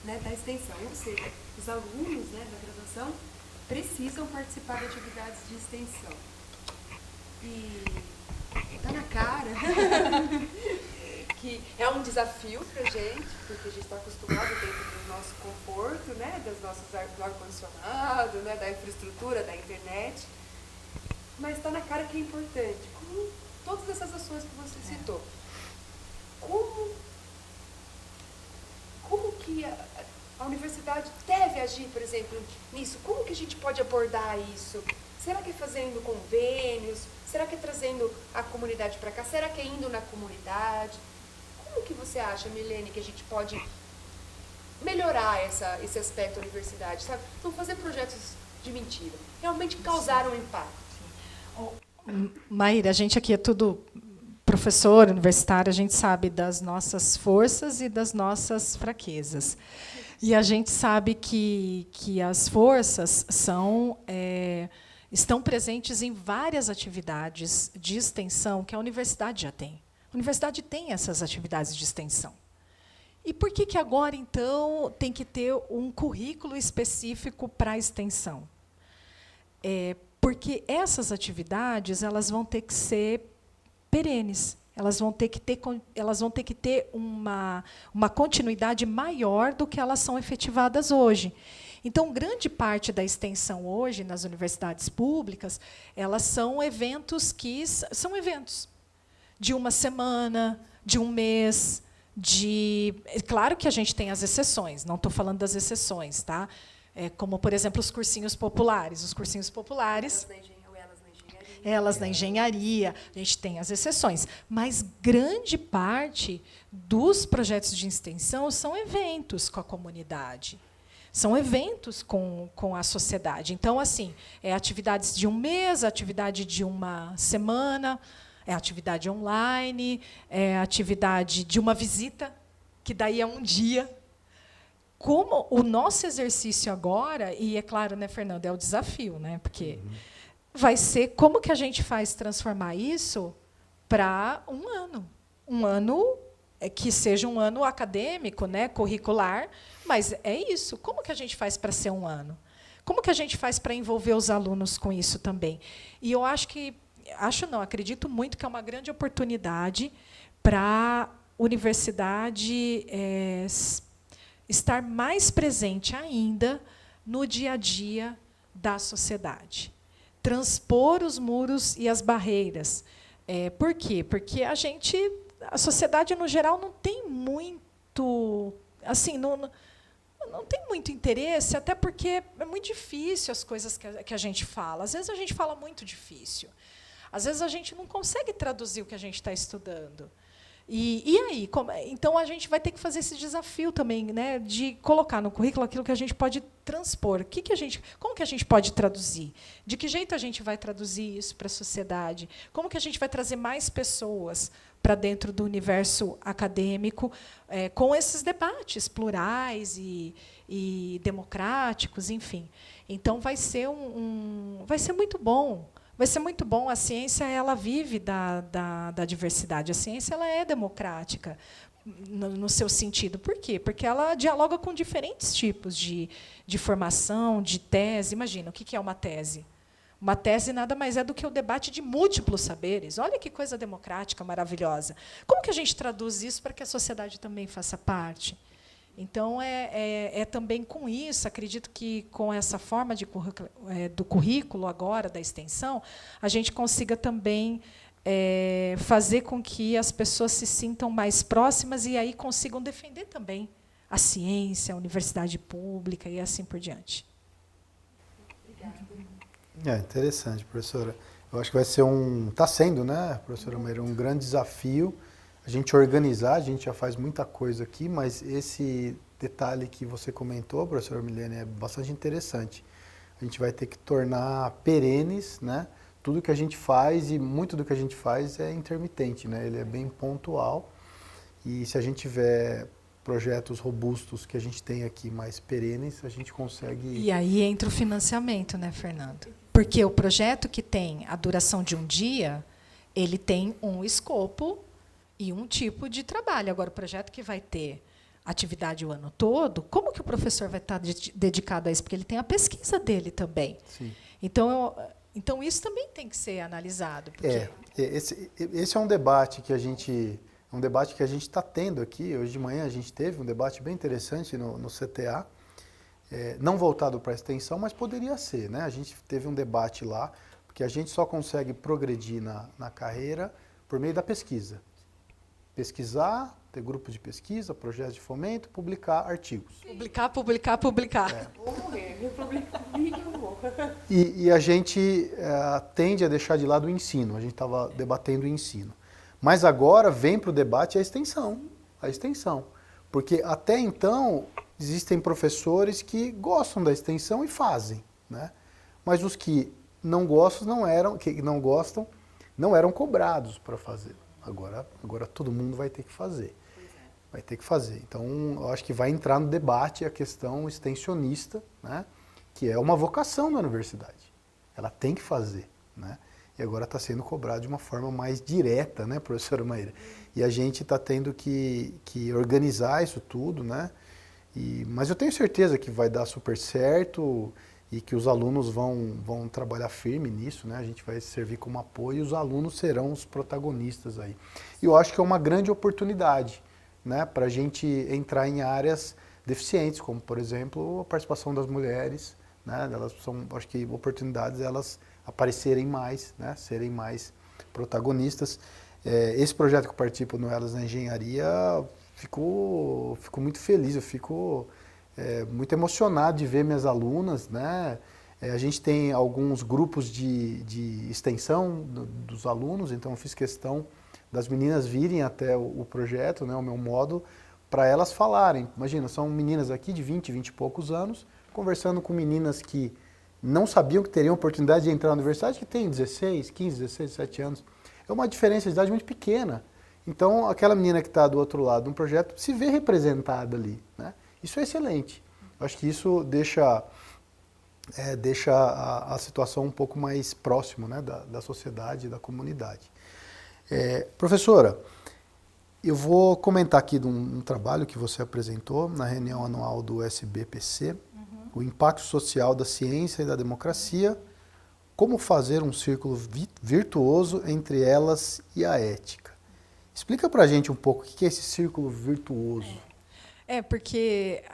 né, da extensão, ou seja, os alunos, né, da graduação precisam participar de atividades de extensão. E está na cara que é um desafio para a gente, porque a gente está acostumado dentro do nosso conforto, né, do ar-condicionado, né, da infraestrutura, da internet, mas está na cara que é importante. Como todas essas ações que você citou, como que a universidade deve agir, por exemplo, nisso? Como que a gente pode abordar isso? Será que é fazendo convênios? Será que é trazendo a comunidade para cá? Será que é indo na comunidade? Como que você acha, Milene, que a gente pode melhorar esse aspecto da universidade, sabe? Não fazer projetos de mentira, realmente causar um impacto. Maíra, a gente aqui é tudo professor universitário, a gente sabe das nossas forças e das nossas fraquezas. E a gente sabe que as forças estão presentes em várias atividades de extensão que a universidade já tem. A universidade tem essas atividades de extensão. E por que agora, então, tem que ter um currículo específico para a extensão? Porque essas atividades elas vão ter que ser perenes. Elas vão ter que ter uma continuidade maior do que elas são efetivadas hoje. Então, grande parte da extensão hoje nas universidades públicas, elas são eventos de uma semana, de um mês, claro que a gente tem as exceções, não estou falando das exceções, tá? Como, por exemplo, os cursinhos populares. Os cursinhos populares... Elas na engenharia, a gente tem as exceções. Mas grande parte dos projetos de extensão são eventos com a comunidade. São eventos com a sociedade. Então, assim, atividades de um mês, atividade de uma semana, atividade online, atividade de uma visita, que daí é um dia. Como o nosso exercício agora, e é claro, né, Fernando, é o desafio, né, porque vai ser como que a gente faz transformar isso para um ano. Um ano que seja um ano acadêmico, né, curricular, mas é isso. Como que a gente faz para ser um ano? Como que a gente faz para envolver os alunos com isso também? E eu acredito muito que é uma grande oportunidade para a universidade estar mais presente ainda no dia a dia da sociedade. Transpor os muros e as barreiras. Por quê? Porque a sociedade, no geral, não tem muito... Assim, não tem muito interesse, até porque é muito difícil as coisas que a gente fala. Às vezes, a gente fala muito difícil. Às vezes, a gente não consegue traduzir o que a gente está estudando. E aí? Então, a gente vai ter que fazer esse desafio também, né, de colocar no currículo aquilo que a gente pode transpor. Como que a gente pode traduzir? De que jeito a gente vai traduzir isso para a sociedade? Como que a gente vai trazer mais pessoas para dentro do universo acadêmico com esses debates plurais e democráticos, enfim. Então, vai ser muito bom. Vai ser muito bom. A ciência ela vive da diversidade. A ciência ela é democrática no seu sentido. Por quê? Porque ela dialoga com diferentes tipos de formação, de tese. Imagina, o que é uma tese? Uma tese nada mais é do que o debate de múltiplos saberes. Olha que coisa democrática, maravilhosa. Como que a gente traduz isso para que a sociedade também faça parte? Então, também com isso, acredito que com essa forma do currículo agora, da extensão, a gente consiga também fazer com que as pessoas se sintam mais próximas e aí consigam defender também a ciência, a universidade pública e assim por diante. Interessante, professora. Eu acho que vai ser está sendo, né, professora Maíra, um grande desafio a gente organizar. A gente já faz muita coisa aqui, mas esse detalhe que você comentou, professora Milene, é bastante interessante. A gente vai ter que tornar perenes, né, tudo que a gente faz, e muito do que a gente faz é intermitente, né, ele é bem pontual. E se a gente tiver projetos robustos que a gente tem aqui mais perenes, a gente consegue... E aí entra o financiamento, né, Fernando? Porque o projeto que tem a duração de um dia, ele tem um escopo e um tipo de trabalho. Agora, o projeto que vai ter atividade o ano todo, como que o professor vai estar dedicado a isso? Porque ele tem a pesquisa dele também. Sim. Então, isso também tem que ser analisado. Porque... Esse é um debate que a gente É um debate que a gente está tendo aqui. Hoje de manhã a gente teve um debate bem interessante no CTA, não voltado para a extensão, mas poderia ser, né? A gente teve um debate lá, porque a gente só consegue progredir na carreira por meio da pesquisa. Pesquisar, ter grupo de pesquisa, projetos de fomento, publicar artigos. Publicar. Vou morrer, meu problema comigo, eu vou. E a gente tende a deixar de lado o ensino. A gente estava debatendo o ensino. Mas agora vem para o debate a extensão. Porque até então existem professores que gostam da extensão e fazem, né? Mas os que não gostam não eram cobrados para fazer. Agora todo mundo vai ter que fazer. Vai ter que fazer. Então, eu acho que vai entrar no debate a questão extensionista, né? Que é uma vocação da universidade. Ela tem que fazer, né? E agora está sendo cobrado de uma forma mais direta, né, professora Maíra? E a gente está tendo que organizar isso tudo, né? Mas eu tenho certeza que vai dar super certo e que os alunos vão trabalhar firme nisso, né? A gente vai servir como apoio e os alunos serão os protagonistas aí. E eu acho que é uma grande oportunidade, né, para a gente entrar em áreas deficientes, como, por exemplo, a participação das mulheres, né? Elas são, acho que, oportunidades elas aparecerem mais, né, serem mais protagonistas. Esse projeto que eu participo no Elas na Engenharia, fico muito feliz, eu fico muito emocionado de ver minhas alunas, né? A gente tem alguns grupos de extensão dos alunos, então eu fiz questão das meninas virem até o projeto, né, o meu módulo, para elas falarem. Imagina, são meninas aqui de 20 e poucos anos, conversando com meninas que não sabiam que teriam oportunidade de entrar na universidade, que tem 16, 15, 16, 17 anos. É uma diferença de idade muito pequena. Então, aquela menina que está do outro lado de um projeto se vê representada ali, né? Isso é excelente. Eu acho que isso deixa a situação um pouco mais próximo, né, da sociedade e da comunidade. Professora, eu vou comentar aqui de um trabalho que você apresentou na reunião anual do SBPC, o impacto social da ciência e da democracia, como fazer um círculo virtuoso entre elas e a ética. Explica pra gente um pouco o que é esse círculo virtuoso. Porque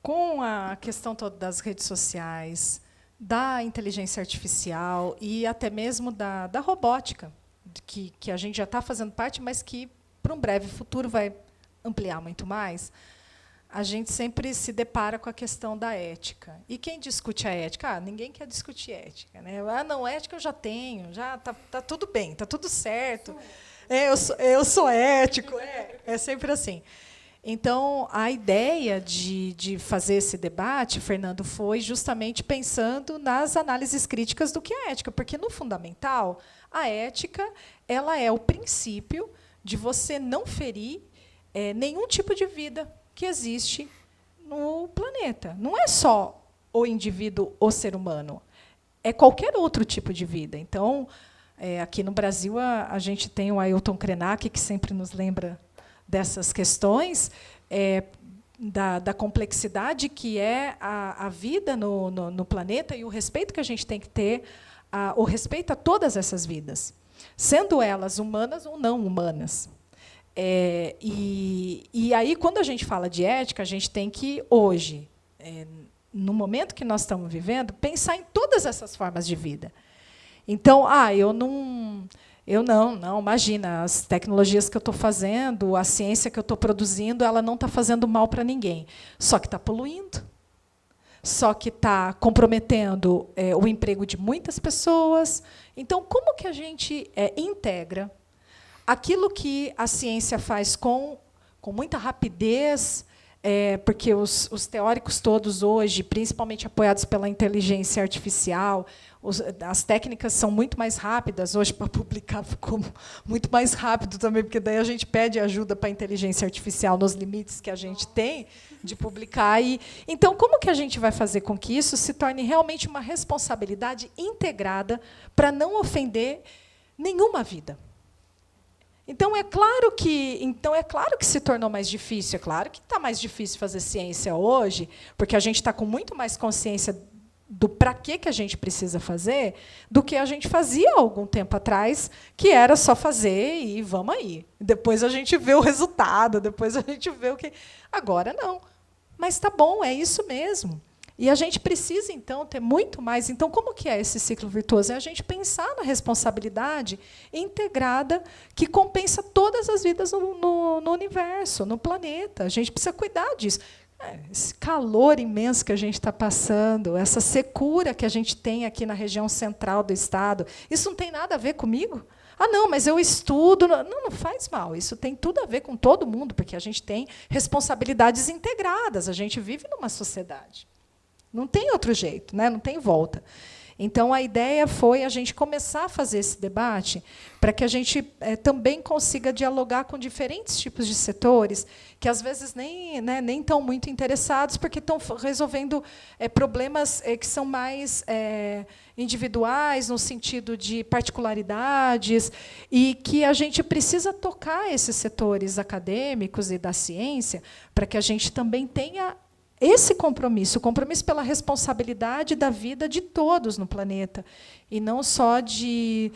com a questão toda das redes sociais, da inteligência artificial e até mesmo da robótica, que a gente já está fazendo parte, mas que, para um breve futuro, vai ampliar muito mais, a gente sempre se depara com a questão da ética. E quem discute a ética? Ninguém quer discutir ética, né? Não, ética eu já tenho, já tá tudo bem, está tudo certo. Eu sou ético, é sempre assim. Então, a ideia de fazer esse debate, Fernando, foi justamente pensando nas análises críticas do que é ética, porque, no fundamental, a ética ela é o princípio de você não ferir nenhum tipo de vida que existe no planeta. Não é só o indivíduo, o ser humano, é qualquer outro tipo de vida. Então, aqui no Brasil, a gente tem o Ailton Krenak, que sempre nos lembra dessas questões, da complexidade que é a vida no planeta e o respeito que a gente tem que ter, o respeito a todas essas vidas, sendo elas humanas ou não humanas. E aí, quando a gente fala de ética, a gente tem que, hoje, no momento que nós estamos vivendo, pensar em todas essas formas de vida. Então, imagina, as tecnologias que eu estou fazendo, a ciência que eu estou produzindo, ela não está fazendo mal para ninguém. Só que está poluindo. Só que está comprometendo o emprego de muitas pessoas. Então, como que a gente integra aquilo que a ciência faz com muita rapidez, porque os teóricos todos hoje, principalmente apoiados pela inteligência artificial, as técnicas são muito mais rápidas. Hoje, para publicar, ficou muito mais rápido também, porque daí a gente pede ajuda para a inteligência artificial nos limites que a gente tem de publicar. Então, como que a gente vai fazer com que isso se torne realmente uma responsabilidade integrada para não ofender nenhuma vida? Então é claro que se tornou mais difícil. É claro que está mais difícil fazer ciência hoje, porque a gente está com muito mais consciência do para que a gente precisa fazer do que a gente fazia há algum tempo atrás, que era só fazer e vamos aí. Depois a gente vê o resultado, depois a gente vê o que... Agora não. Mas está bom, é isso mesmo. E a gente precisa, então, ter muito mais. Então, como que é esse ciclo virtuoso? É a gente pensar na responsabilidade integrada que compensa todas as vidas no universo, no planeta. A gente precisa cuidar disso. Esse calor imenso que a gente está passando, essa secura que a gente tem aqui na região central do estado, isso não tem nada a ver comigo? Ah, não, mas eu estudo. Não faz mal. Isso tem tudo a ver com todo mundo, porque a gente tem responsabilidades integradas. A gente vive numa sociedade. Não tem outro jeito, né? Não tem volta. Então, a ideia foi a gente começar a fazer esse debate para que a gente também consiga dialogar com diferentes tipos de setores que, às vezes, nem estão muito interessados, porque estão resolvendo problemas que são mais individuais, no sentido de particularidades, e que a gente precisa tocar esses setores acadêmicos e da ciência para que a gente também tenha esse compromisso, o compromisso pela responsabilidade da vida de todos no planeta, e não só de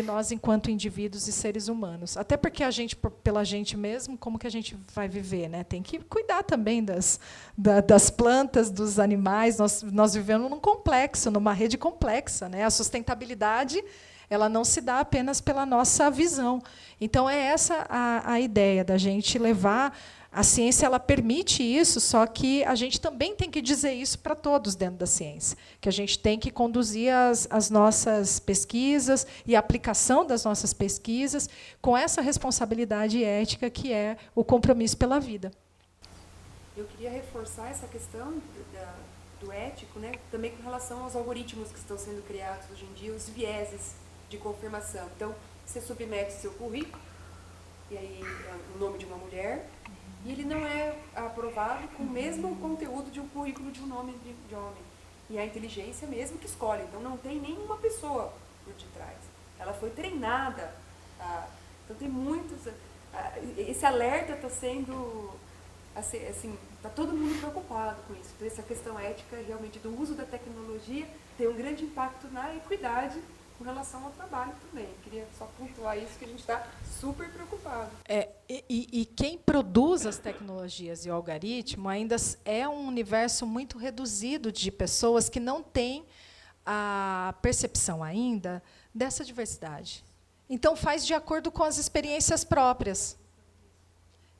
nós enquanto indivíduos e seres humanos. Até porque a gente, pela gente mesmo, como que a gente vai viver, né? Tem que cuidar também das plantas, dos animais. Nós vivemos num complexo, numa rede complexa, né? A sustentabilidade, ela não se dá apenas pela nossa visão. Então, é essa a ideia da gente levar. A ciência, ela permite isso, só que a gente também tem que dizer isso para todos dentro da ciência, que a gente tem que conduzir as nossas pesquisas e a aplicação das nossas pesquisas com essa responsabilidade ética que é o compromisso pela vida. Eu queria reforçar essa questão do ético, né, também com relação aos algoritmos que estão sendo criados hoje em dia, os vieses de confirmação. Então, você submete seu currículo, e aí é o nome de uma mulher, e ele não é aprovado com o mesmo conteúdo de um currículo de um nome de homem. E é a inteligência mesmo que escolhe. Então, não tem nenhuma pessoa por detrás. Ela foi treinada. Então, tem muitos... Esse alerta está sendo... Assim, está todo mundo preocupado com isso. Então, essa questão ética, realmente, do uso da tecnologia, tem um grande impacto na equidade com relação ao trabalho também. Eu queria só pontuar isso, que a gente está super preocupado. E quem produz as tecnologias e o algoritmo ainda é um universo muito reduzido de pessoas que não têm a percepção ainda dessa diversidade. Então, faz de acordo com as experiências próprias.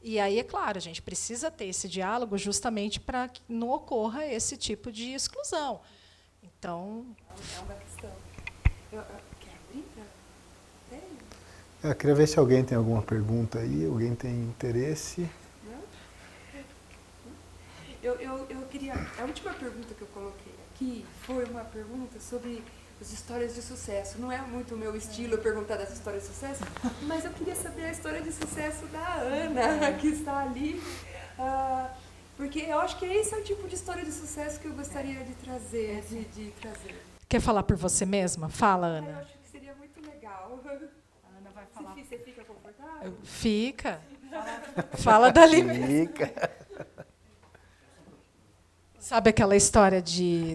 E aí, é claro, a gente precisa ter esse diálogo justamente para que não ocorra esse tipo de exclusão. Então... É uma questão. Quer abrir? Eu queria ver se alguém tem alguma pergunta aí, alguém tem interesse. Não? Eu queria... A última pergunta que eu coloquei aqui foi uma pergunta sobre as histórias de sucesso. Não é muito o meu estilo perguntar das histórias de sucesso, mas eu queria saber a história de sucesso da Ana, que está ali. Porque eu acho que esse é o tipo de história de sucesso que eu gostaria de trazer. Quer falar por você mesma? Fala, Ana. Eu acho que seria muito legal. A Ana vai falar. Você fica confortável? Fica. Fala dali. Fica. Sabe aquela história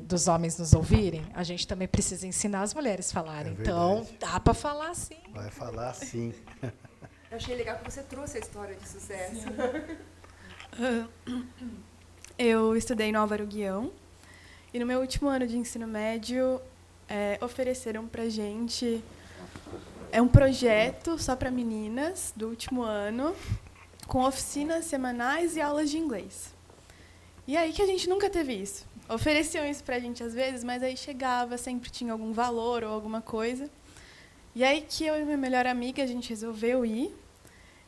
dos homens nos ouvirem? A gente também precisa ensinar as mulheres a falarem. Então, dá para falar sim. Vai falar sim. Eu achei legal que você trouxe a história de sucesso. Eu estudei no Álvaro Guião. E no meu último ano de ensino médio, ofereceram para a gente um projeto só para meninas do último ano, com oficinas semanais e aulas de inglês. E aí que a gente nunca teve isso. Ofereciam isso para a gente às vezes, mas aí chegava, sempre tinha algum valor ou alguma coisa. E aí que eu e minha melhor amiga, a gente resolveu ir.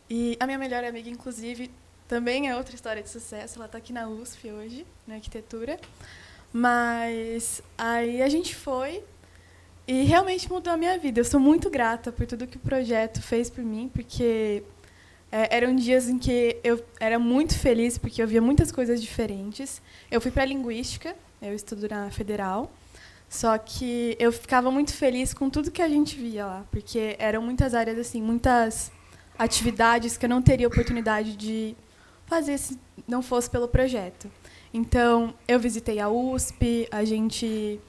E a minha melhor amiga, inclusive, também é outra história de sucesso. Ela está aqui na USP hoje, na arquitetura. Mas aí a gente foi e realmente mudou a minha vida. Eu sou muito grata por tudo que o projeto fez por mim, porque eram dias em que eu era muito feliz, porque eu via muitas coisas diferentes. Eu fui para a Linguística, eu estudo na Federal, só que eu ficava muito feliz com tudo que a gente via lá, porque eram muitas áreas, assim, muitas atividades que eu não teria oportunidade de fazer se não fosse pelo projeto. Então, eu visitei a USP, a gente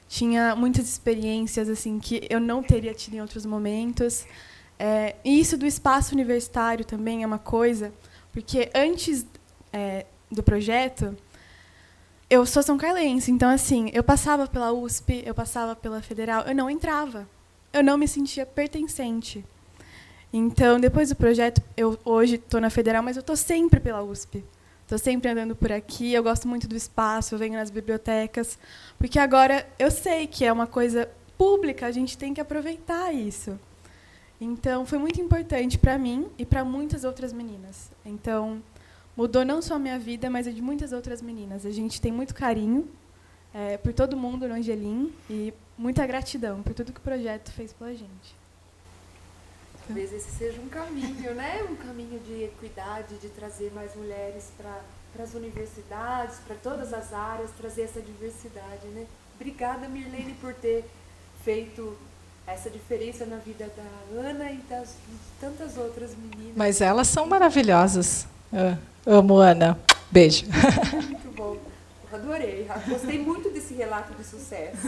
tinha muitas experiências assim que eu não teria tido em outros momentos. E isso do espaço universitário também é uma coisa, porque antes do projeto, eu sou são carlense, então assim, eu passava pela USP, eu passava pela Federal, eu não entrava, eu não me sentia pertencente. Então, depois do projeto, eu hoje estou na Federal, mas eu estou sempre pela USP. Estou sempre andando por aqui, eu gosto muito do espaço, eu venho nas bibliotecas, porque agora eu sei que é uma coisa pública, a gente tem que aproveitar isso. Então, foi muito importante para mim e para muitas outras meninas. Então, mudou não só a minha vida, mas a de muitas outras meninas. A gente tem muito carinho por todo mundo no Angelim e muita gratidão por tudo que o projeto fez pela gente. Talvez esse seja um caminho, né? Um caminho de equidade, de trazer mais mulheres para as universidades, para todas as áreas, trazer essa diversidade, né? Obrigada, Mirlene, por ter feito essa diferença na vida da Ana e de tantas outras meninas. Mas elas são maravilhosas. Eu amo Ana. Beijo. Muito bom. Eu adorei. Gostei muito desse relato de sucesso.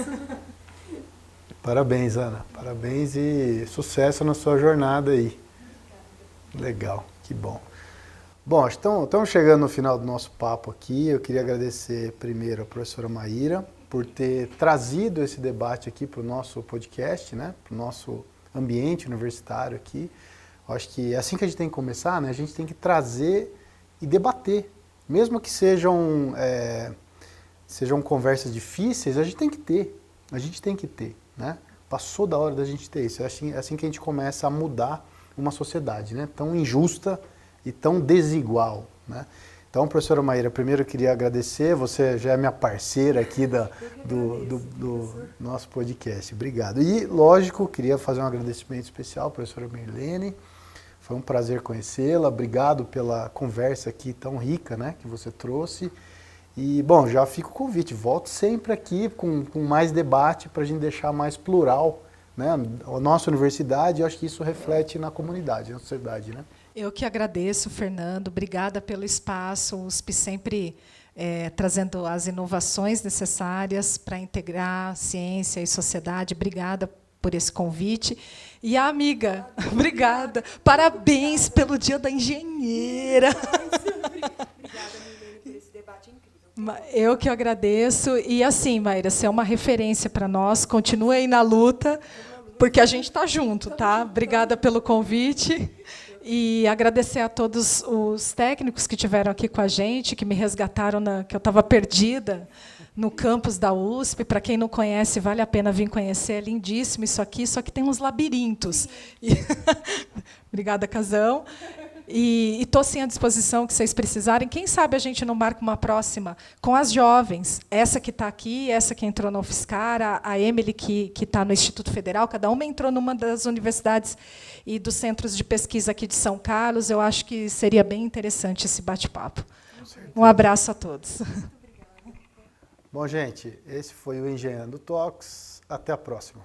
Parabéns, Ana. Parabéns e sucesso na sua jornada aí. Legal, que bom. Bom, estamos chegando no final do nosso papo aqui. Eu queria agradecer primeiro a professora Maíra por ter trazido esse debate aqui para o nosso podcast, né? Para o nosso ambiente universitário aqui. Eu acho que é assim que a gente tem que começar, né? A gente tem que trazer e debater. Mesmo que sejam conversas difíceis, a gente tem que ter. A gente tem que ter, né? Passou da hora da gente ter isso. É assim que a gente começa a mudar uma sociedade, né? Tão injusta e tão desigual, né? Então, professora Maíra, primeiro eu queria agradecer, você já é minha parceira aqui do nosso podcast. Obrigado. E, lógico, queria fazer um agradecimento especial à professora Mirlene. Foi um prazer conhecê-la. Obrigado pela conversa aqui tão rica, né, que você trouxe. E, bom, já fica o convite. Volto sempre aqui com mais debate para a gente deixar mais plural, né, a nossa universidade. Eu acho que isso reflete na comunidade, na sociedade, né? Eu que agradeço, Fernando. Obrigada pelo espaço. O USP sempre trazendo as inovações necessárias para integrar ciência e sociedade. Obrigada por esse convite. E a amiga, obrigada. Parabéns pelo Dia da Engenheira. Obrigada, Mirlene, por esse debate incrível. Eu que agradeço. E assim, Maíra, você é uma referência para nós. Continue aí na luta, porque a gente está junto, tá? Obrigada pelo convite. E agradecer a todos os técnicos que estiveram aqui com a gente, que me resgataram, que eu estava perdida no campus da USP. Para quem não conhece, vale a pena vir conhecer. É lindíssimo isso aqui, só que tem uns labirintos. Obrigada, Casão. E estou sim à disposição que vocês precisarem. Quem sabe a gente não marca uma próxima com as jovens. Essa que está aqui, essa que entrou na UFSCar, a Emily, que está no Instituto Federal, cada uma entrou numa das universidades e dos centros de pesquisa aqui de São Carlos. Eu acho que seria bem interessante esse bate-papo. Um abraço a todos. Bom, gente, esse foi o Engenhando Talks. Até a próxima.